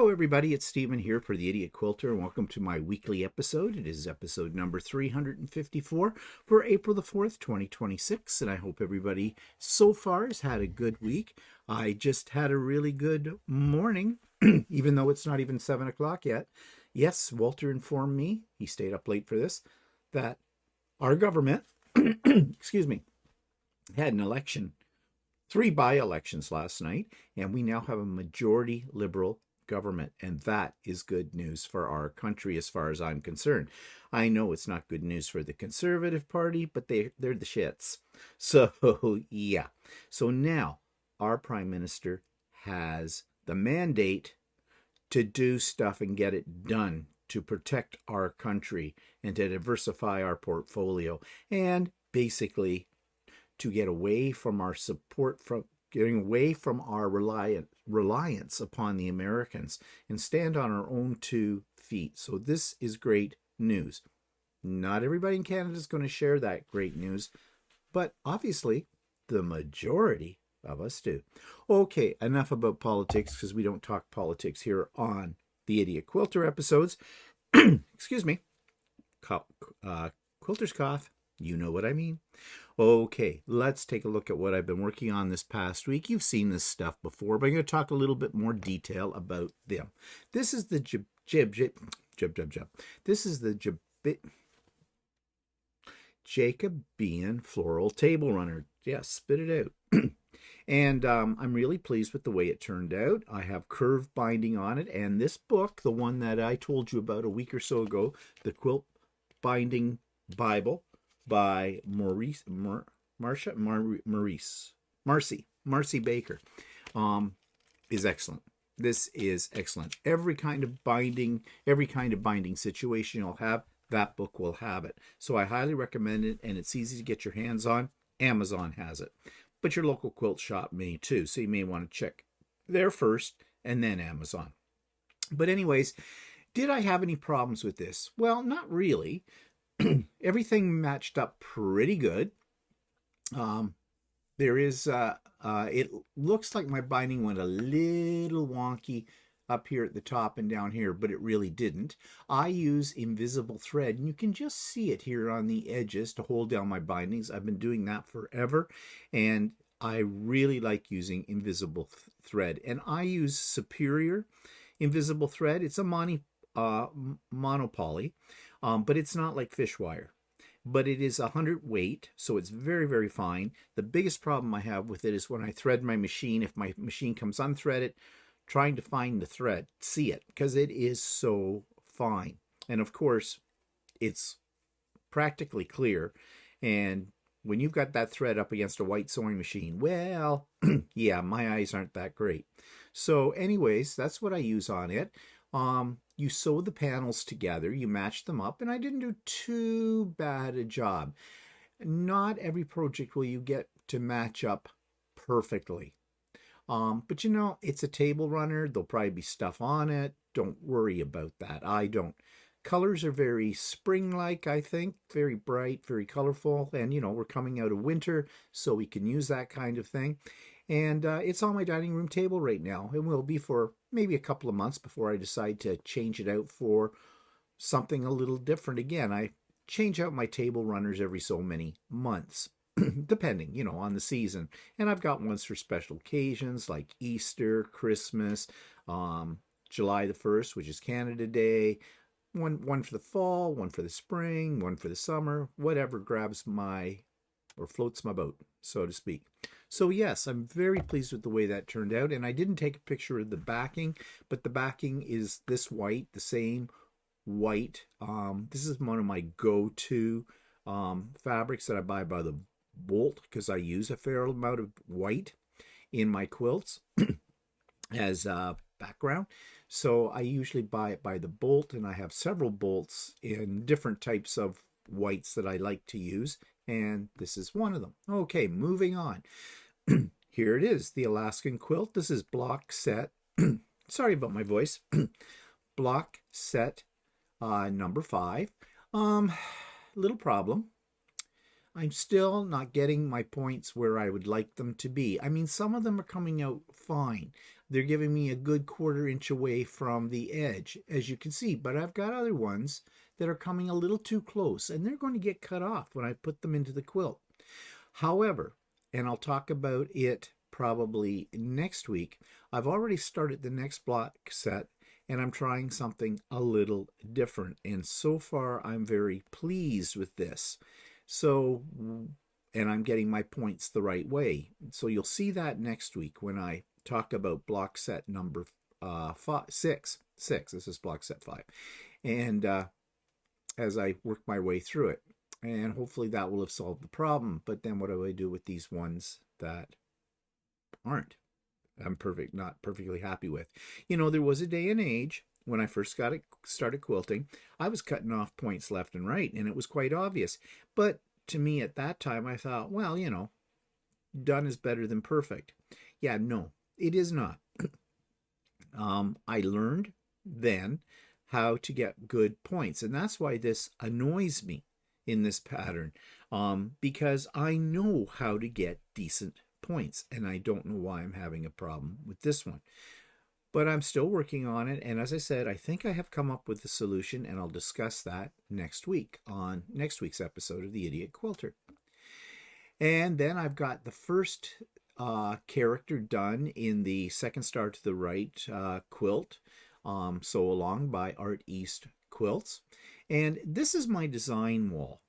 Hello everybody, it's Stephen here for the Idiot Quilter, and welcome to my weekly episode. It is episode number 354 for April the 4th, 2026, and I hope everybody so far has had a good week. I just had a really good morning, even though it's not even 7 o'clock yet. Yes, Walter informed me, he stayed up late for this, that our government, excuse me, had an election, 3 by-elections last night, and we now have a majority Liberal government, and that is good news for our country as far as I'm concerned. I know it's not good news for the Conservative Party, but they're the shits. So yeah, so now our Prime Minister has the mandate to do stuff and get it done to protect our country and to diversify our portfolio and basically to get away from our support from getting away from our reliance upon the Americans and stand on our own 2 feet. So this is great news. Not everybody in Canada is going to share that great news, but obviously the majority of us do. Okay, enough about politics, because we don't talk politics here on the Idiot Quilter episodes. Excuse me. Quilter's cough. You know what I mean. Okay, let's take a look at what I've been working on this past week. You've seen this stuff before, but I'm going to talk a little bit more detail about them. This is the Jacobean floral table runner. Yes, spit it out. And I'm really pleased with the way it turned out. I have curve binding on it, and this book, the one that I told you about a week or so ago, the Quilt Binding Bible by Marcy Baker, is excellent. This is excellent. Every kind of binding situation you'll have, that book will have it. So I highly recommend it, and it's easy to get your hands on. Amazon has it, but your local quilt shop may too. So you may want to check there first and then Amazon. But anyways, did I have any problems with this? Well, not really. Everything matched up pretty good. It looks like my binding went a little wonky up here at the top and down here, but it really didn't. I use invisible thread, and you can just see it here on the edges to hold down my bindings. I've been doing that forever, and I really like using invisible thread. And I use Superior invisible thread. It's a monopoly. But it's not like fish wire. But it is 100 weight, so it's very, very fine. The biggest problem I have with it is when I thread my machine, if my machine comes unthreaded, trying to find the thread, see it, because it is so fine. And of course, it's practically clear. And when you've got that thread up against a white sewing machine, well, yeah, my eyes aren't that great. So anyways, that's what I use on it. You sew the panels together, you match them up, and I didn't do too bad a job. Not every project will you get to match up perfectly. But you know, it's a table runner. There'll probably be stuff on it. Don't worry about that. I don't. Colors are very spring-like, I think. Very bright, very colorful. And, you know, we're coming out of winter, so we can use that kind of thing. And it's on my dining room table right now. It will be for maybe a couple of months before I decide to change it out for something a little different. Again, I change out my table runners every so many months, depending, you know, on the season. And I've got ones for special occasions like Easter, Christmas, July the 1st, which is Canada Day, one for the fall, one for the spring, one for the summer, whatever grabs my or floats my boat, so to speak. So yes, I'm very pleased with the way that turned out, and I didn't take a picture of the backing, but the backing is this white, the same white. This is one of my go-to fabrics that I buy by the bolt, because I use a fair amount of white in my quilts as a background. So I usually buy it by the bolt, and I have several bolts in different types of whites that I like to use, and this is one of them. Okay, moving on. Here it is, the Alaskan quilt. This is block set. Sorry about my voice. Block set number 5. Little problem. I'm still not getting my points where I would like them to be. I mean, some of them are coming out fine. They're giving me a good 1/4 inch away from the edge, as you can see, but I've got other ones that are coming a little too close, and they're going to get cut off when I put them into the quilt. However, and I'll talk about it probably next week, I've already started the next block set, and I'm trying something a little different. And so far, I'm very pleased with this. So, and I'm getting my points the right way. So you'll see that next week when I talk about block set number 6. This is block set 5. And as I work my way through it. And hopefully that will have solved the problem. But then what do I do with these ones that aren't? I'm not perfectly happy with. You know, there was a day and age when I first started quilting, I was cutting off points left and right, and it was quite obvious. But to me at that time, I thought, well, you know, done is better than perfect. Yeah, no, it is not. I learned then how to get good points, and that's why this annoys me in this pattern, because I know how to get decent points, and I don't know why I'm having a problem with this one. But I'm still working on it, and as I said, I think I have come up with the solution, and I'll discuss that next week on next week's episode of the Idiot Quilter. And then I've got the first character done in the second star to the right quilt, Sew Along by Art East Quilts. And this is my design wall.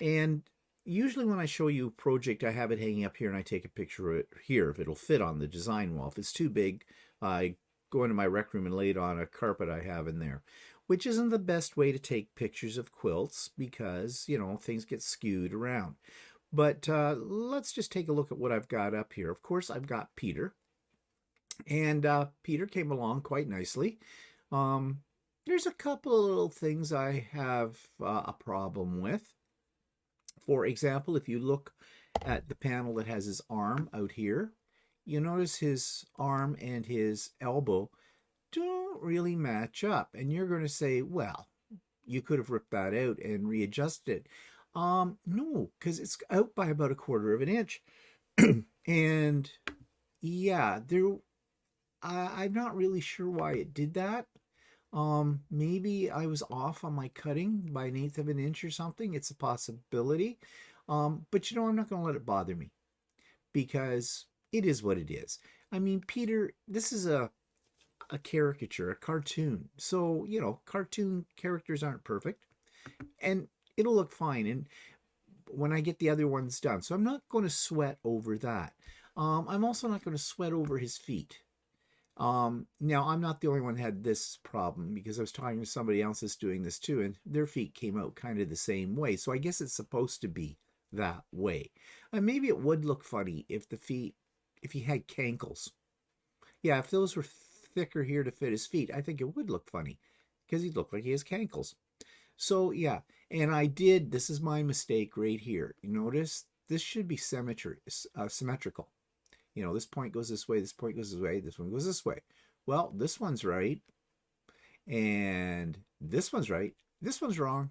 And usually when I show you a project, I have it hanging up here and I take a picture of it here if it'll fit on the design wall. If it's too big, I go into my rec room and lay it on a carpet I have in there, which isn't the best way to take pictures of quilts because, you know, things get skewed around. But let's just take a look at what I've got up here. Of course, I've got Peter. And Peter came along quite nicely. There's a couple of little things I have a problem with. For example, if you look at the panel that has his arm out here, you notice his arm and his elbow don't really match up. And you're going to say, well, you could have ripped that out and readjusted it. No, because it's out by about 1/4 inch. And yeah, I'm not really sure why it did that. Maybe I was off on my cutting by 1/8 inch or something. It's a possibility. But you know, I'm not going to let it bother me because it is what it is. I mean, Peter, this is a caricature, a cartoon. So, you know, cartoon characters aren't perfect and it'll look fine. And when I get the other ones done, so I'm not going to sweat over that. I'm also not going to sweat over his feet. Now, I'm not the only one that had this problem because I was talking to somebody else that's doing this too, and their feet came out kind of the same way. So I guess it's supposed to be that way. And maybe it would look funny if the feet, if he had cankles. Yeah, if those were thicker here to fit his feet, I think it would look funny because he'd look like he has cankles. So yeah, and I did, this is my mistake right here. You notice this should be symmetrical. You know, this point goes this way, this point goes this way, this one goes this way. Well, this one's right, and this one's right. This one's wrong.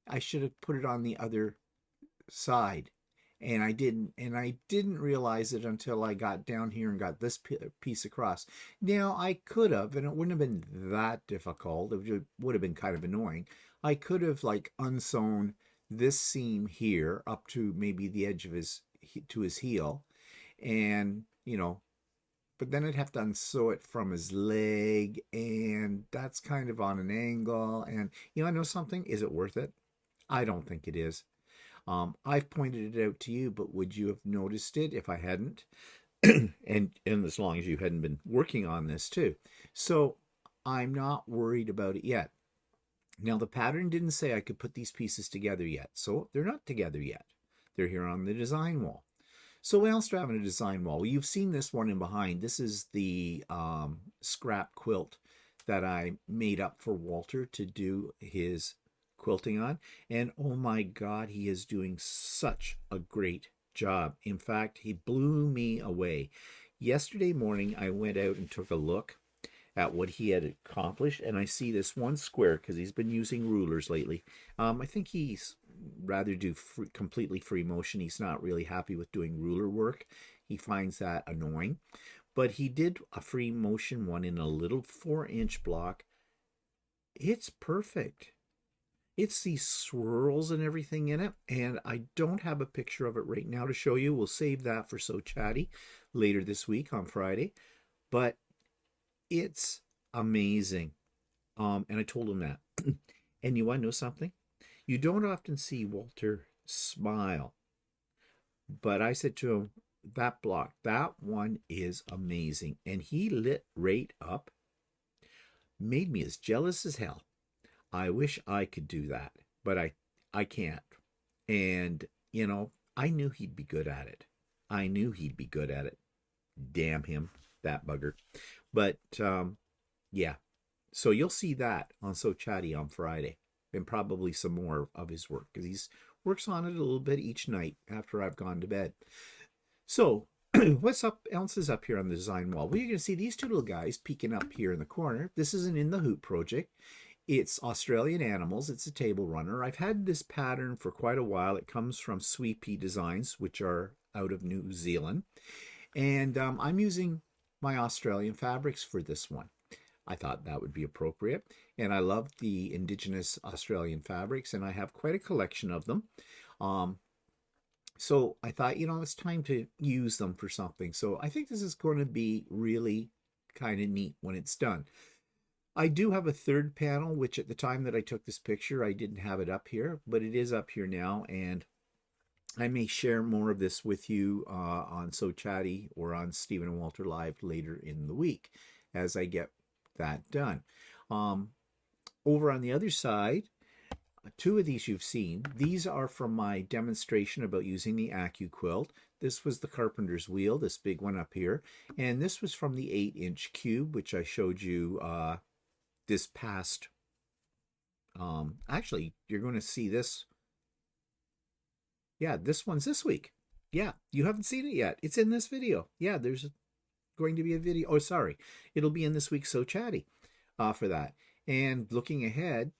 I should have put it on the other side, and I didn't realize it until I got down here and got this piece across. Now, I could have, and it wouldn't have been that difficult. It would have been kind of annoying. I could have, like, unsewn this seam here up to maybe the edge of his heel, and, you know, but then I'd have to unsew it from his leg, and that's kind of on an angle, and, you know, I know something, is it worth it? I don't think it is. I've pointed it out to you, but would you have noticed it if I hadn't? and as long as you hadn't been working on this too. So I'm not worried about it yet. Now, the pattern didn't say I could put these pieces together yet, so they're not together yet. They're here on the design wall. So what else do I have on a design wall? Well, you've seen this one in behind. This is the scrap quilt that I made up for Walter to do his quilting on. And oh my God, he is doing such a great job. In fact, he blew me away. Yesterday morning, I went out and took a look at what he had accomplished. And I see this one square because he's been using rulers lately. I think he's rather do completely free motion. He's not really happy with doing ruler work. He finds that annoying. But he did a free motion one in a little 4-inch block. It's perfect. It's these swirls and everything in it, and I don't have a picture of it right now to show you. We'll save that for So Chatty later this week on Friday. But it's amazing. And I told him that. And you want to know something? You don't often see Walter smile. But I said to him, that block, that one is amazing. And he lit right up. Made me as jealous as hell. I wish I could do that, but I can't. And, you know, I knew he'd be good at it. I knew he'd be good at it. Damn him, that bugger. But, yeah. So you'll see that on So Chatty on Friday, and probably some more of his work, because he works on it a little bit each night after I've gone to bed. So what's up else is up here on the design wall? Well, you're going to see these two little guys peeking up here in the corner. This is an In the Hoop project. It's Australian animals. It's a table runner. I've had this pattern for quite a while. It comes from Sweet Pea Designs, which are out of New Zealand. And I'm using my Australian fabrics for this one. I thought that would be appropriate. And I love the indigenous Australian fabrics, and I have quite a collection of them. So I thought, you know, it's time to use them for something. So I think this is going to be really kind of neat when it's done. I do have a third panel, which at the time that I took this picture, I didn't have it up here, but it is up here now. And I may share more of this with you on So Chatty or on Stephen and Walter Live later in the week as I get that done. Over on the other side, two of these you've seen. These are from my demonstration about using the Accuquilt. This was the carpenter's wheel, this big one up here. And this was from the 8-inch cube, which I showed you this past... actually, you're going to see this. Yeah, this one's this week. Yeah, you haven't seen it yet. It's in this video. Yeah, there's going to be a video. Oh, sorry. It'll be in this week's So Chatty for that. And looking ahead,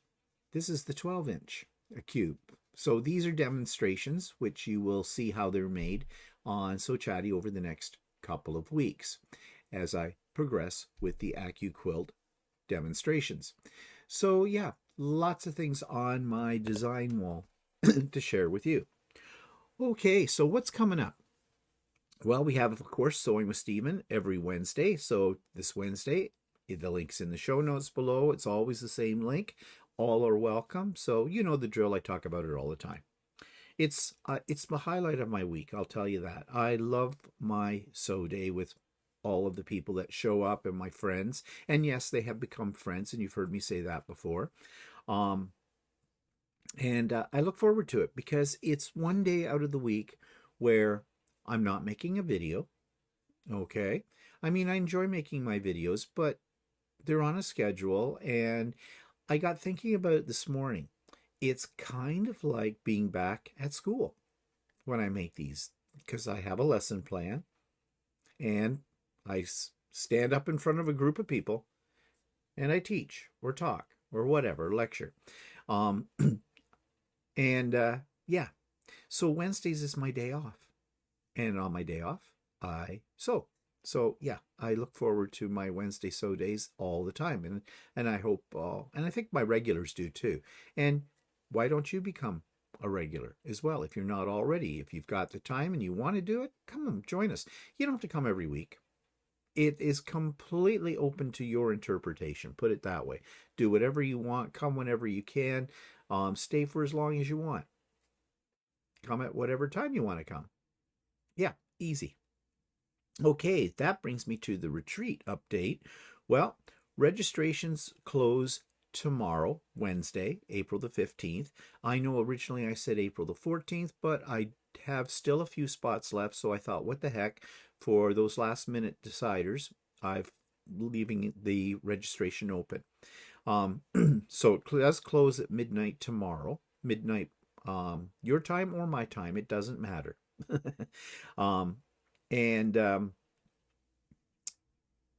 this is the 12-inch cube. So these are demonstrations, which you will see how they're made on So Chatty over the next couple of weeks as I progress with the Accuquilt demonstrations. So yeah, lots of things on my design wall to share with you. Okay, so what's coming up? Well, we have, of course, Sewing with Stephen every Wednesday. So this Wednesday, the link's in the show notes below. It's always the same link. All are welcome. So you know the drill. I talk about it all the time. It's the highlight of my week, I'll tell you that. I love my sew day with all of the people that show up and my friends. And yes, they have become friends, and you've heard me say that before. And I look forward to it because it's one day out of the week where I'm not making a video, okay? I mean, I enjoy making my videos, but they're on a schedule, and I got thinking about it this morning. It's kind of like being back at school when I make these because I have a lesson plan, and I stand up in front of a group of people, and I teach or talk or whatever, lecture. Yeah, so Wednesdays is my day off. And on my day off, I sew. So yeah, I look forward to my Wednesday sew days all the time. And I hope, and I think my regulars do too. And why don't you become a regular as well if you're not already? If you've got the time and you want to do it, come on, join us. You don't have to come every week. It is completely open to your interpretation. Put it that way. Do whatever you want. Come whenever you can. Stay for as long as you want. Come at whatever time you want to come. Yeah, easy. Okay, that brings me to the retreat update. Well, registrations close tomorrow, Wednesday, April the 15th. I know originally I said April the 14th, but I have still a few spots left, so I thought, what the heck, for those last minute deciders, I'm leaving the registration open. So it does close at midnight tomorrow. Midnight, your time or my time, it doesn't matter.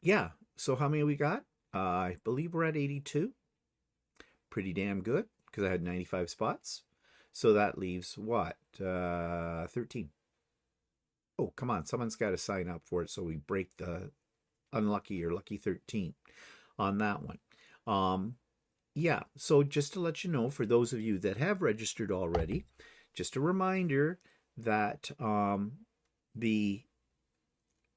Yeah, so how many we got? I believe we're at 82. Pretty damn good, because I had 95 spots. So that leaves what? 13. Oh, come on. Someone's got to sign up for it so we break the unlucky or lucky 13 on that one. Yeah, so just to let you know, for those of you that have registered already, just a reminder that the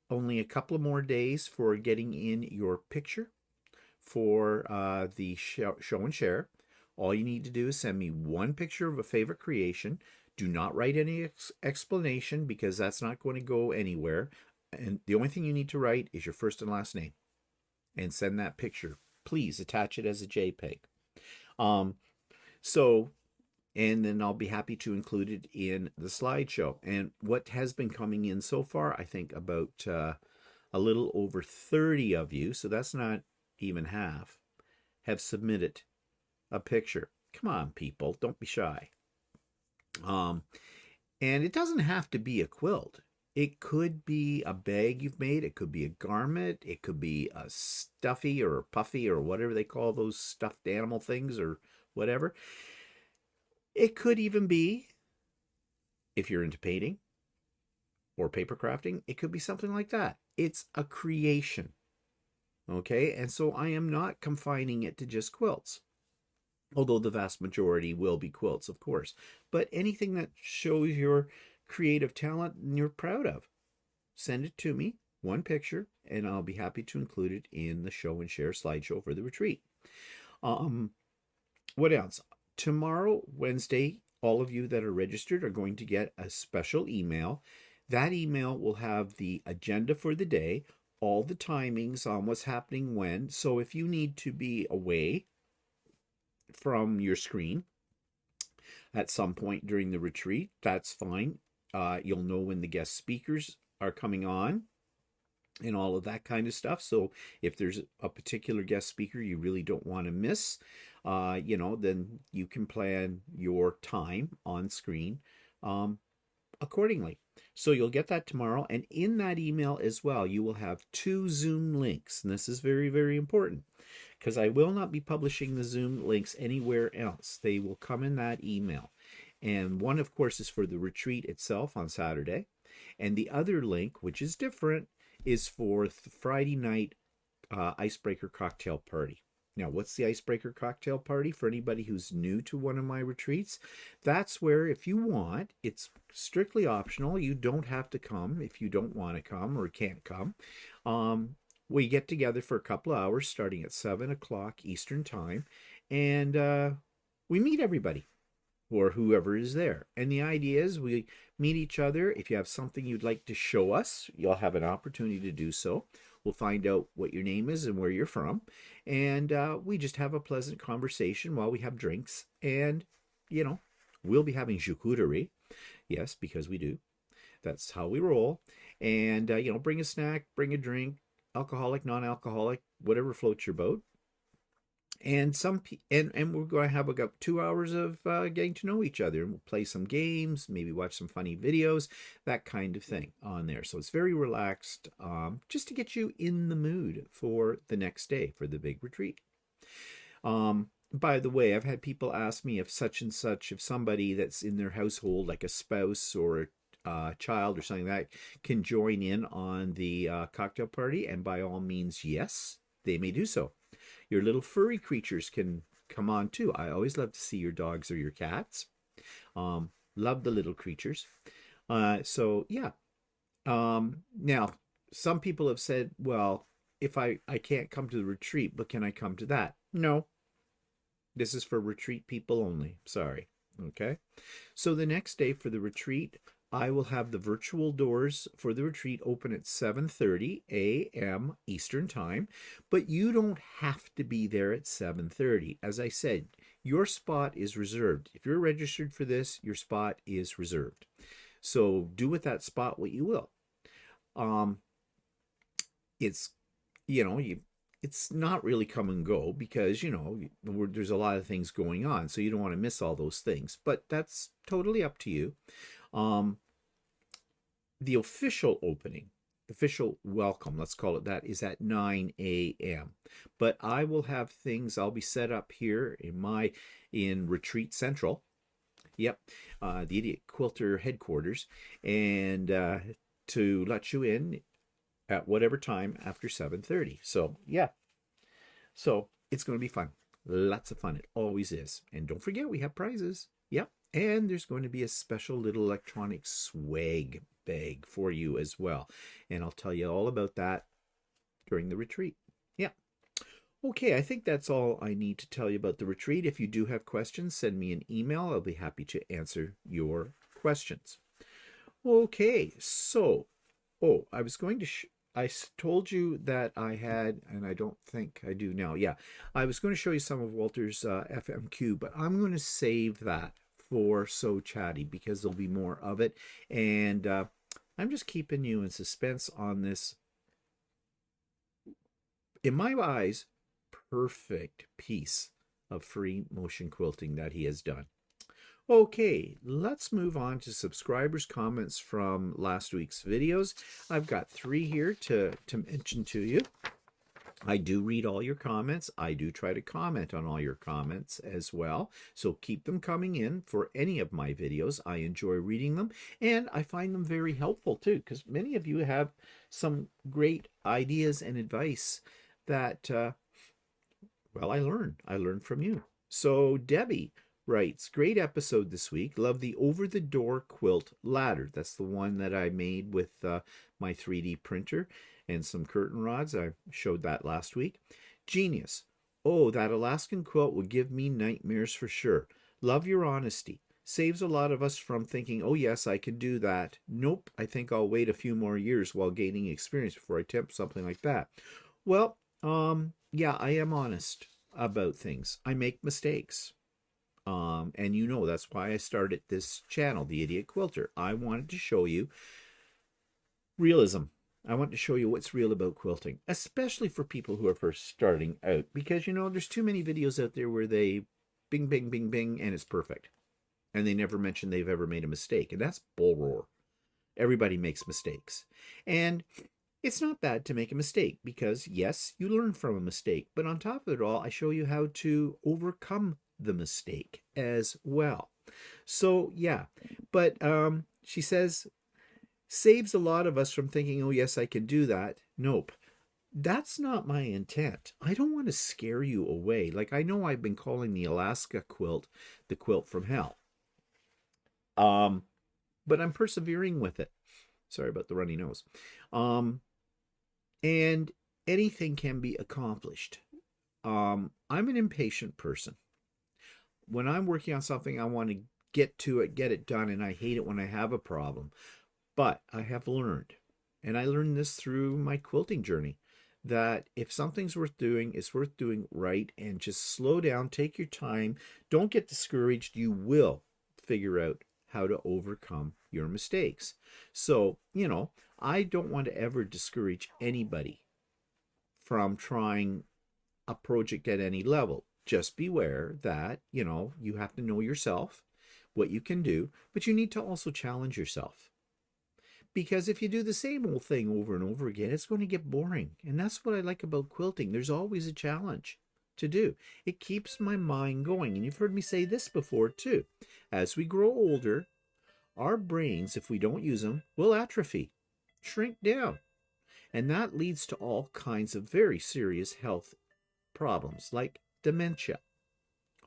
only a couple of more days for getting in your picture for the show and share. All you need to do is send me one picture of a favorite creation. Do not write any explanation, because that's not going to go anywhere. And the only thing you need to write is your first and last name, and send that picture. Please attach it as a JPEG. And then I'll be happy to include it in the slideshow. And what has been coming in so far, I think about a little over 30 of you, so that's not even half, have submitted a picture. Come on, people, don't be shy. And it doesn't have to be a quilt. It could be a bag you've made. It could be a garment. It could be a stuffy or a puffy or whatever they call those stuffed animal things or whatever. It could even be, if you're into painting or paper crafting, it could be something like that. It's a creation. Okay, and so I am not confining it to just quilts, although the vast majority will be quilts, of course. But anything that shows your creative talent and you're proud of, send it to me, one picture, and I'll be happy to include it in the show and share slideshow for the retreat. What else? Tomorrow, Wednesday, all of you that are registered are going to get a special email. That email will have the agenda for the day, all the timings on what's happening when. So if you need to be away from your screen at some point during the retreat, that's fine. You'll know when the guest speakers are coming on and all of that kind of stuff. So if there's a particular guest speaker you really don't want to miss, then you can plan your time on screen accordingly. So you'll get that tomorrow. And in that email as well, you will have 2 Zoom links. And this is very, very important, because I will not be publishing the Zoom links anywhere else. They will come in that email. And one, of course, is for the retreat itself on Saturday. And the other link, which is different, is for the Friday night icebreaker cocktail party. Now, what's the icebreaker cocktail party for anybody who's new to one of my retreats? That's where, if you want, it's strictly optional. You don't have to come if you don't want to come or can't come. We get together for a couple of hours starting at 7 o'clock Eastern time, and we meet everybody or whoever is there. And the idea is we meet each other. If you have something you'd like to show us, you'll have an opportunity to do so. We'll find out what your name is and where you're from. And we just have a pleasant conversation while we have drinks. And, we'll be having charcuterie. Yes, because we do. That's how we roll. And, bring a snack, bring a drink, alcoholic, non-alcoholic, whatever floats your boat. And we're going to have about 2 hours of getting to know each other, and we'll play some games, maybe watch some funny videos, that kind of thing on there. So it's very relaxed, just to get you in the mood for the next day for the big retreat. By the way, I've had people ask me if such and such, if somebody that's in their household, like a spouse or a child or something like that, can join in on the cocktail party, and by all means, yes, they may do so. Your little furry creatures can come on too. I always love to see your dogs or your cats. Love the little creatures. So yeah. Now, some people have said, well, if I can't come to the retreat, but can I come to that? No. This is for retreat people only. Sorry. Okay. So the next day for the retreat, I will have the virtual doors for the retreat open at 7:30 a.m. Eastern Time, but you don't have to be there at 7:30. As I said, your spot is reserved. If you're registered for this, your spot is reserved. So do with that spot what you will. It's, it's not really come and go because, there's a lot of things going on, so you don't want to miss all those things, but that's totally up to you. The official opening official welcome, let's call it that, is at 9 a.m. But I will have things, I'll be set up here in Retreat Central. Yep, the Idiot Quilter headquarters, and to let you in at whatever time after 7:30. So yeah, so it's going to be fun. Lots of fun. It always is. And don't forget, we have prizes. Yep. And there's going to be a special little electronic swag bag for you as well. And I'll tell you all about that during the retreat. Yeah. Okay, I think that's all I need to tell you about the retreat. If you do have questions, send me an email. I'll be happy to answer your questions. Okay, so, I was going to I told you that I had, and I don't think I do now. Yeah, I was going to show you some of Walter's FMQ, but I'm going to save that for So Chatty because there'll be more of it. And I'm just keeping you in suspense on this, in my eyes, perfect piece of free motion quilting that he has done. Okay, let's move on to subscribers' comments from last week's videos. I've got 3 here to mention to you. I do read all your comments. I do try to comment on all your comments as well. So keep them coming in for any of my videos. I enjoy reading them, and I find them very helpful too, because many of you have some great ideas and advice that, well, I learn from you. So Debbie writes, great episode this week. Love the over-the-door quilt ladder. That's the one that I made with my 3D printer and some curtain rods. I showed that last week. Genius. Oh, that Alaskan quilt would give me nightmares for sure. Love your honesty. Saves a lot of us from thinking, oh yes, I can do that. Nope, I think I'll wait a few more years while gaining experience before I attempt something like that. Well, yeah, I am honest about things. I make mistakes. And you know, that's why I started this channel, The Idiot Quilter. I wanted to show you realism. I want to show you what's real about quilting, especially for people who are first starting out, because, you know, there's too many videos out there where they bing, bing, bing, bing, and it's perfect. And they never mention they've ever made a mistake. And that's bull roar. Everybody makes mistakes. And it's not bad to make a mistake because, yes, you learn from a mistake. But on top of it all, I show you how to overcome the mistake as well. So yeah, but she says, saves a lot of us from thinking, oh yes, I can do that. Nope, that's not my intent. I don't want to scare you away. Like, I know I've been calling the Alaska quilt the quilt from hell, but I'm persevering with it. Sorry about the runny nose. And anything can be accomplished. I'm an impatient person. When I'm working on something, I want to get to it, get it done, and I hate it when I have a problem. But I have learned, and I learned this through my quilting journey, that if something's worth doing, it's worth doing right, and just slow down, take your time, don't get discouraged. You will figure out how to overcome your mistakes. So, you know, I don't want to ever discourage anybody from trying a project at any level. Just beware that, you know, you have to know yourself, what you can do, but you need to also challenge yourself. Because if you do the same old thing over and over again, it's going to get boring. And that's what I like about quilting. There's always a challenge to do. It keeps my mind going. And you've heard me say this before too. As we grow older, our brains, if we don't use them, will atrophy, shrink down. And that leads to all kinds of very serious health problems like dementia,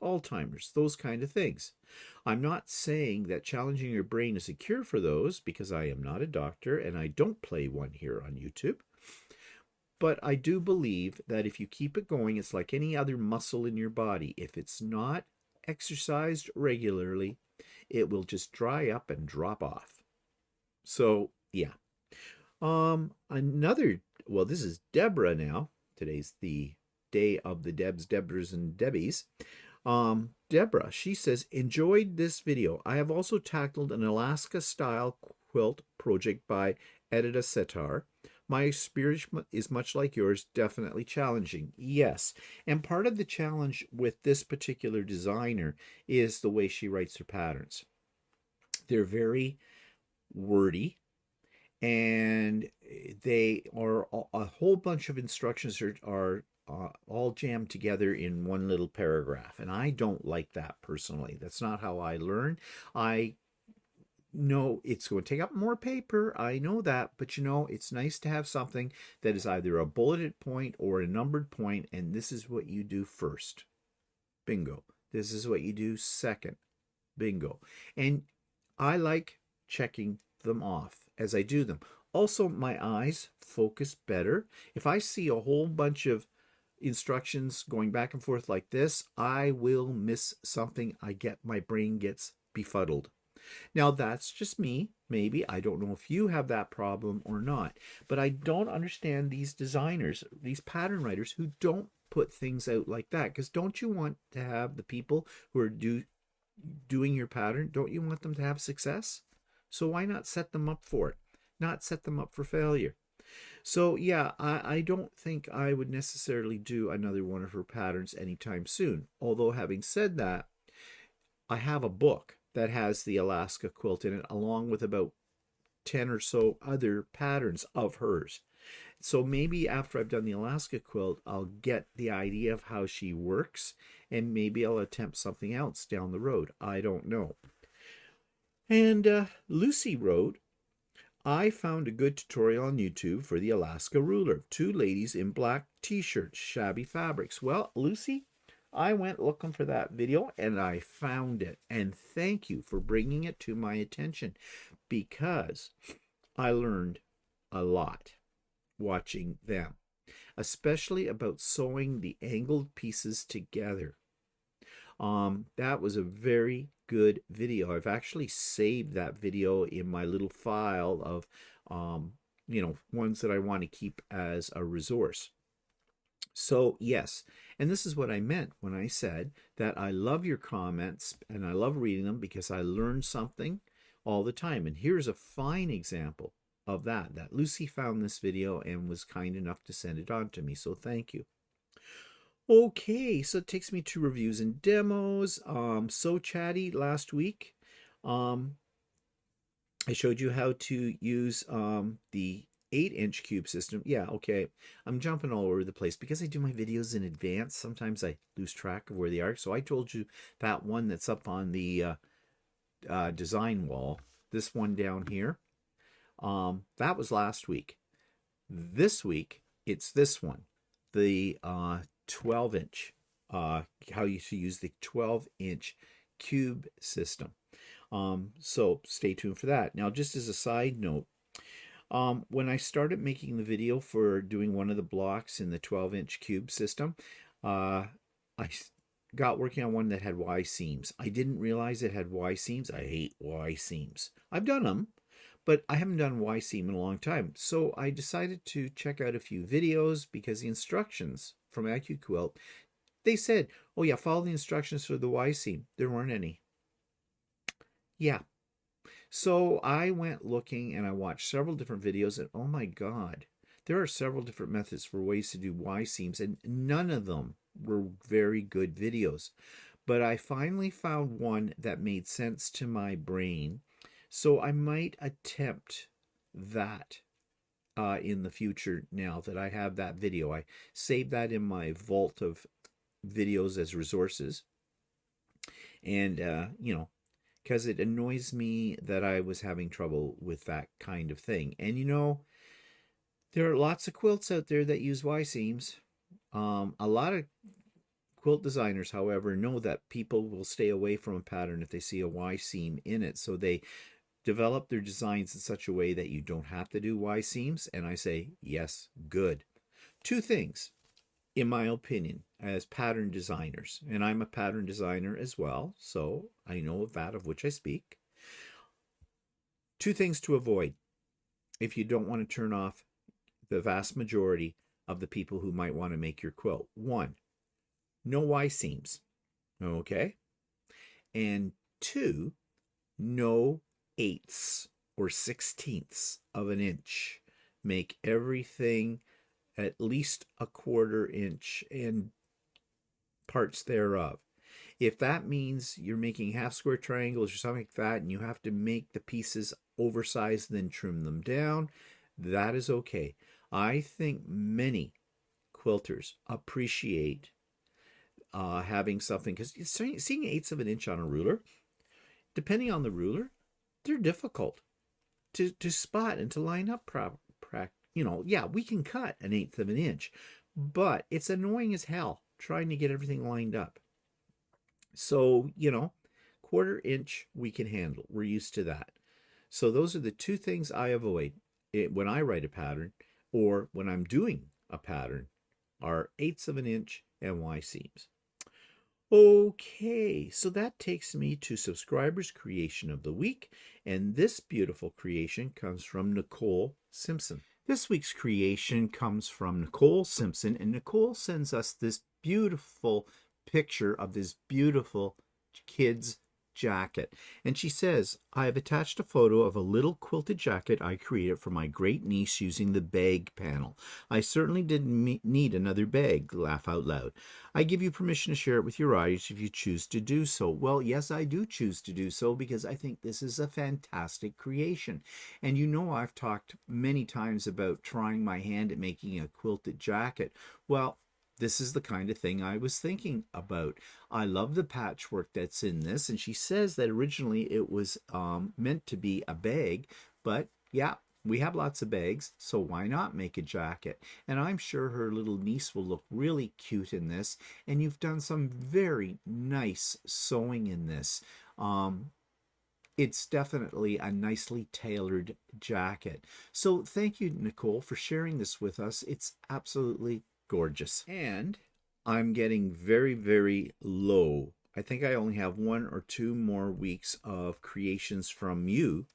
Alzheimer's, those kind of things. I'm not saying that challenging your brain is a cure for those, because I am not a doctor and I don't play one here on YouTube. But I do believe that if you keep it going, it's like any other muscle in your body. If it's not exercised regularly, it will just dry up and drop off. So, yeah. Well, this is Deborah now. Today's the day of the Debras and Debbies. Deborah, she says, enjoyed this video. I have also tackled an Alaska style quilt project by Edita Setar. My experience is much like yours, definitely challenging. Yes, and part of the challenge with this particular designer is the way she writes her patterns. They're very wordy, and they are a whole bunch of instructions are all jammed together in one little paragraph, and I don't like that personally. That's not how I learn. I know it's going to take up more paper, I know that, but it's nice to have something that is either a bulleted point or a numbered point, and this is what you do first. Bingo. This is what you do second. Bingo. And I like checking them off as I do them. Also, my eyes focus better. If I see a whole bunch of instructions going back and forth like this, I will miss something. My brain gets befuddled. Now, that's just me. Maybe. I don't know if you have that problem or not. But I don't understand these designers, these pattern writers who don't put things out like that. Because don't you want to have the people who are doing your pattern, don't you want them to have success? So why not set them up for it? Not set them up for failure. So yeah, I don't think I would necessarily do another one of her patterns anytime soon. Although having said that, I have a book that has the Alaska quilt in it, along with about 10 or so other patterns of hers. So maybe after I've done the Alaska quilt, I'll get the idea of how she works, and maybe I'll attempt something else down the road. I don't know. And Lucy wrote, I found a good tutorial on YouTube for the Alaska ruler. 2 ladies in black t-shirts, shabby fabrics. Well, Lucy, I went looking for that video and I found it. And thank you for bringing it to my attention, because I learned a lot watching them, especially about sewing the angled pieces together. That was a very good video. I've actually saved that video in my little file of ones that I want to keep as a resource. So yes, and this is what I meant when I said that I love your comments and I love reading them, because I learn something all the time. And here's a fine example of that Lucy found this video and was kind enough to send it on to me. So thank you. Okay, so it takes me to reviews and demos. So Chatty last week. I showed you how to use the 8-inch cube system. Yeah, okay. I'm jumping all over the place because I do my videos in advance. Sometimes I lose track of where they are. So I told you that one that's up on the design wall. This one down here. That was last week. This week, it's this one. The 12-inch, how you should use the 12-inch cube system. So stay tuned for that. Now, just as a side note, when I started making the video for doing one of the blocks in the 12-inch cube system, I got working on one that had Y seams. I didn't realize it had Y seams. I hate Y seams. I've done them, but I haven't done Y seam in a long time. So I decided to check out a few videos, because the instructions from Accuquilt, they said, oh yeah, follow the instructions for the Y seam. There weren't any. Yeah. So I went looking and I watched several different videos, and oh my God, there are several different methods for ways to do Y seams, and none of them were very good videos. But I finally found one that made sense to my brain. So I might attempt that in the future now that I have that video. I saved that in my vault of videos as resources. And, because it annoys me that I was having trouble with that kind of thing. And, there are lots of quilts out there that use Y seams. A lot of quilt designers, however, know that people will stay away from a pattern if they see a Y seam in it. So they develop their designs in such a way that you don't have to do Y seams. And I say, yes, good. 2 things, in my opinion, as pattern designers, and I'm a pattern designer as well, so I know of that of which I speak. 2 things to avoid if you don't want to turn off the vast majority of the people who might want to make your quilt. 1, no Y seams, okay? And 2, no 1/8 or 1/16 of an inch. Make everything at least a 1/4 inch and parts thereof. If that means you're making half square triangles or something like that, and you have to make the pieces oversized, then trim them down, that is okay. I think many quilters appreciate having something, because seeing 1/8 of an inch on a ruler, depending on the ruler, they're difficult to spot and to line up yeah, we can cut 1/8 of an inch, but it's annoying as hell trying to get everything lined up. So, 1/4 inch we can handle. We're used to that. So those are the two things I avoid when I write a pattern or when I'm doing a pattern, are 1/8 of an inch and Y seams. Okay, so that takes me to subscribers' creation of the week, and this beautiful creation comes from Nicole Simpson. This week's creation comes from Nicole Simpson, and Nicole sends us this beautiful picture of this beautiful kid's jacket. And she says, I have attached a photo of a little quilted jacket I created for my great niece using the bag panel. I certainly didn't need another bag, laugh out loud. I give you permission to share it with your audience if you choose to do so. Well, yes, I do choose to do so because I think this is a fantastic creation. And I've talked many times about trying my hand at making a quilted jacket. Well, this is the kind of thing I was thinking about. I love the patchwork that's in this, and she says that originally it was meant to be a bag, but yeah, we have lots of bags, so why not make a jacket? And I'm sure her little niece will look really cute in this, and you've done some very nice sewing in this. It's definitely a nicely tailored jacket. So thank you, Nicole, for sharing this with us. It's absolutely gorgeous. And I'm getting very, very low. I think I only have 1 or 2 more weeks of creations from you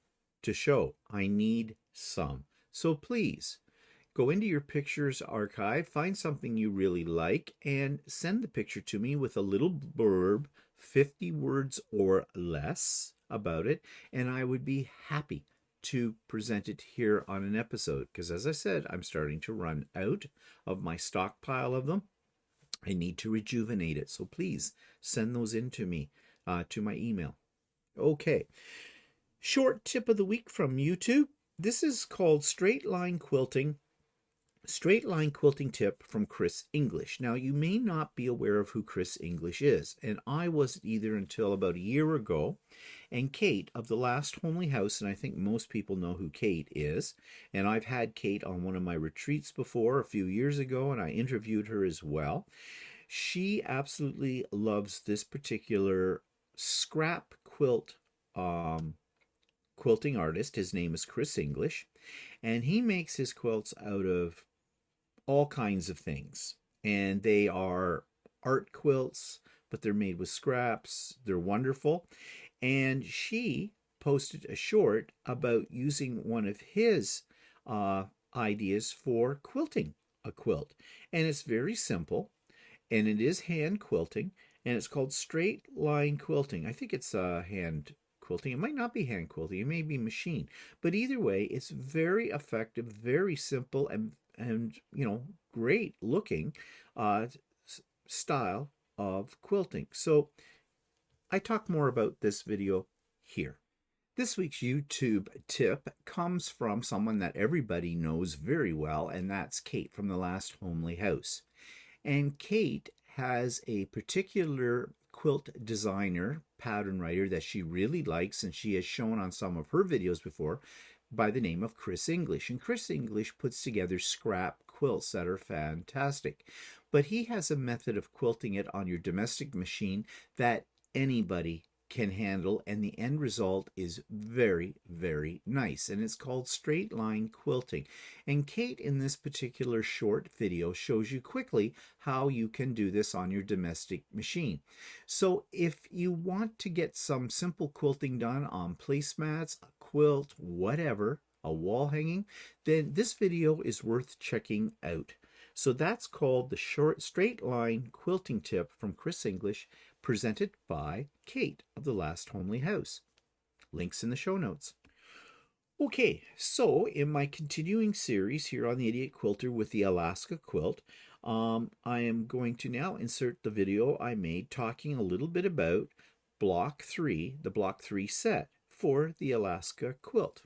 to show. I need some. So please go into your pictures archive, find something you really like, and send the picture to me with a little blurb, 50 words or less about it, and I would be happy to present it here on an episode, because as I said, I'm starting to run out of my stockpile of them. I need to rejuvenate it, so please send those in to me, to my email. Okay, short tip of the week from YouTube. This is called Straight Line Quilting tip from Chris English. Now, you may not be aware of who Chris English is, and I wasn't either until about a year ago. And Kate of the Last Homely House, and I think most people know who Kate is, and I've had Kate on one of my retreats before a few years ago, and I interviewed her as well. She absolutely loves this particular scrap quilt quilting artist. His name is Chris English, and he makes his quilts out of all kinds of things, and they are art quilts, but they're made with scraps. They're wonderful. And she posted a short about using one of his ideas for quilting a quilt, and it's very simple, and it is hand quilting, and it's called Straight Line Quilting. I think it's hand quilting. It might not be hand quilting, it may be machine, but either way, it's very effective, very simple, and great looking style of quilting. So I talk more about this video here. This week's YouTube tip comes from someone that everybody knows very well, and that's Kate from the Last Homely House. And Kate has a particular quilt designer, pattern writer that she really likes, and she has shown on some of her videos before, by the name of Chris English. And Chris English puts together scrap quilts that are fantastic. But he has a method of quilting it on your domestic machine that anybody can handle, and the end result is very, very nice, and it's called Straight Line Quilting. And Kate in this particular short video shows you quickly how you can do this on your domestic machine. So if you want to get some simple quilting done on placemats, a quilt, whatever, a wall hanging, then this video is worth checking out. So that's called the short Straight Line Quilting tip from Chris English, presented by Kate of the Last Homely House. Links in the show notes. Okay, so in my continuing series here on the Idiot Quilter with the Alaska quilt, I am going to now insert the video I made talking a little bit about Block 3, the Block 3 set for the Alaska quilt.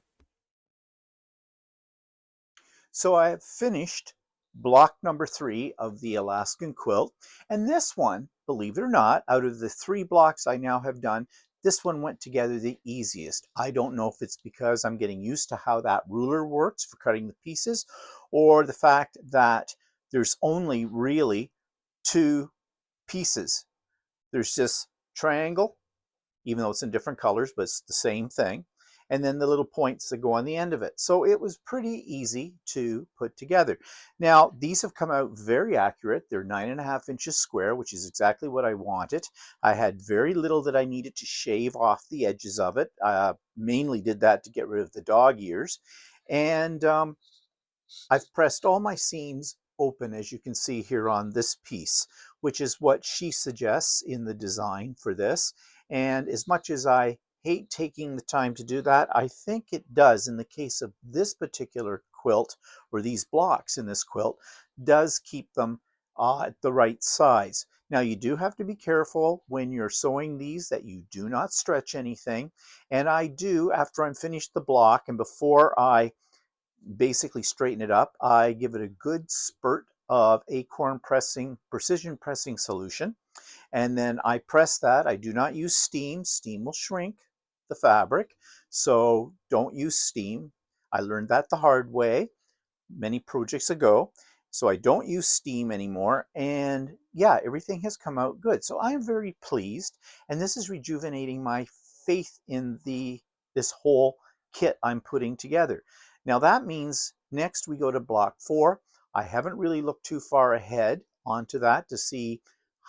So I have finished block number 3 of the Alaskan quilt. And this one, believe it or not, out of the 3 blocks I now have done, this one went together the easiest. I don't know if it's because I'm getting used to how that ruler works for cutting the pieces, or the fact that there's only really 2 pieces. There's this triangle, even though it's in different colors, but it's the same thing. And then the little points that go on the end of it. So it was pretty easy to put together. Now, these have come out very accurate. They're 9.5 inches square, which is exactly what I wanted. I had very little that I needed to shave off the edges of it. Mainly did that to get rid of the dog ears. And I've pressed all my seams open, as you can see here on this piece, which is what she suggests in the design for this. And as much as I hate taking the time to do that, I think it does, in the case of this particular quilt, or these blocks in this quilt, does keep them at the right size. Now, you do have to be careful when you're sewing these that you do not stretch anything. And I do, after I'm finished the block and before I basically straighten it up, I give it a good spurt of acorn pressing, precision pressing solution. And then I press that. I do not use steam. Steam will shrink the fabric. So don't use steam. I learned that the hard way many projects ago. So I don't use steam anymore. And yeah, everything has come out good. So I am very pleased. And this is rejuvenating my faith in this whole kit I'm putting together. Now that means next we go to block 4. I haven't really looked too far ahead onto that to see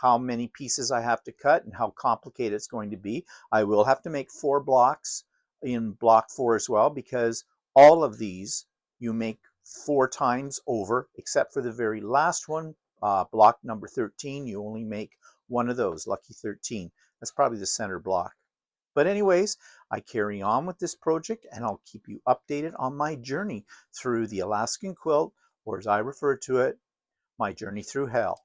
how many pieces I have to cut and how complicated it's going to be. I will have to make 4 blocks in block 4 as well, because all of these you make 4 times over, except for the very last one, block number 13. You only make one of those, lucky 13. That's probably the center block. But anyways, I carry on with this project, and I'll keep you updated on my journey through the Alaskan quilt, or as I refer to it, my journey through hell.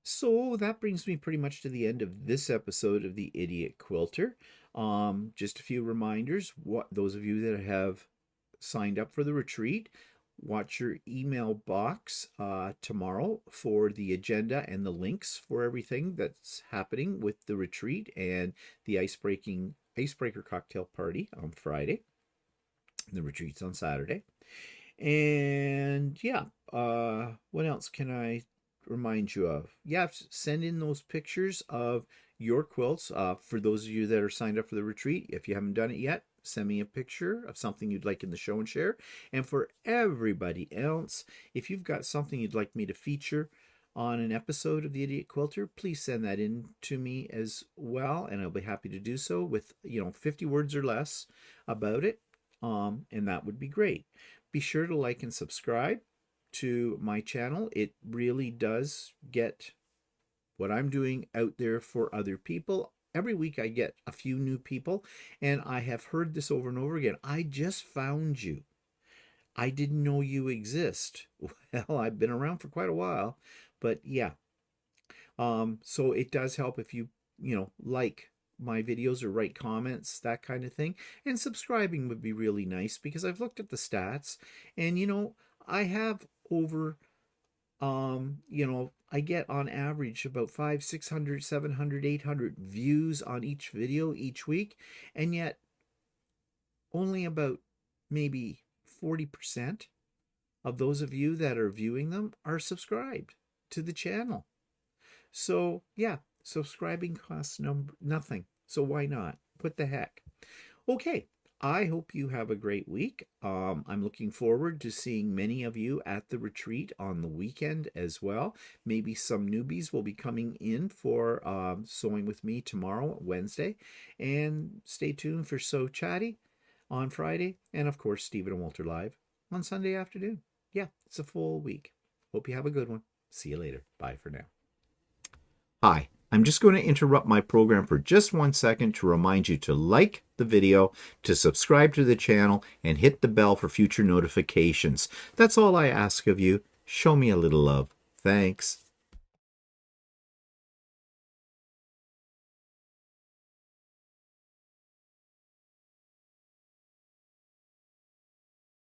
So that brings me pretty much to the end of this episode of the Idiot Quilter. Just a few reminders. What those of you that have signed up for the retreat, watch your email box tomorrow for the agenda and the links for everything that's happening with the retreat and the icebreaker cocktail party on Friday. The retreat's on Saturday. And yeah, what else can I remind you of? Yeah, send in those pictures of your quilts. For those of you that are signed up for the retreat, if you haven't done it yet, send me a picture of something you'd like in the show and share. And for everybody else, if you've got something you'd like me to feature on an episode of the Idiot Quilter, please send that in to me as well, and I'll be happy to do so with 50 words or less about it. And that would be great. Be sure to like and subscribe to my channel. It really does get what I'm doing out there for other people. Every week I get a few new people, and I have heard this over and over again. I just found you. I didn't know you exist. Well, I've been around for quite a while, but yeah. So it does help if you like my videos or write comments, that kind of thing. And subscribing would be really nice, because I've looked at the stats, and I have over I get on average about 500, 600, 700, 800 views on each video each week, and yet only about maybe 40% of those of you that are viewing them are subscribed to the channel. So yeah, subscribing costs nothing. So why not? What the heck? Okay, I hope you have a great week. I'm looking forward to seeing many of you at the retreat on the weekend as well. Maybe some newbies will be coming in for sewing with me tomorrow, Wednesday. And stay tuned for Sew Chatty on Friday. And of course, Stephen and Walter Live on Sunday afternoon. Yeah, it's a full week. Hope you have a good one. See you later. Bye for now. Hi, I'm just going to interrupt my program for just 1 second to remind you to like the video, to subscribe to the channel, and hit the bell for future notifications. That's all I ask of you. Show me a little love. Thanks.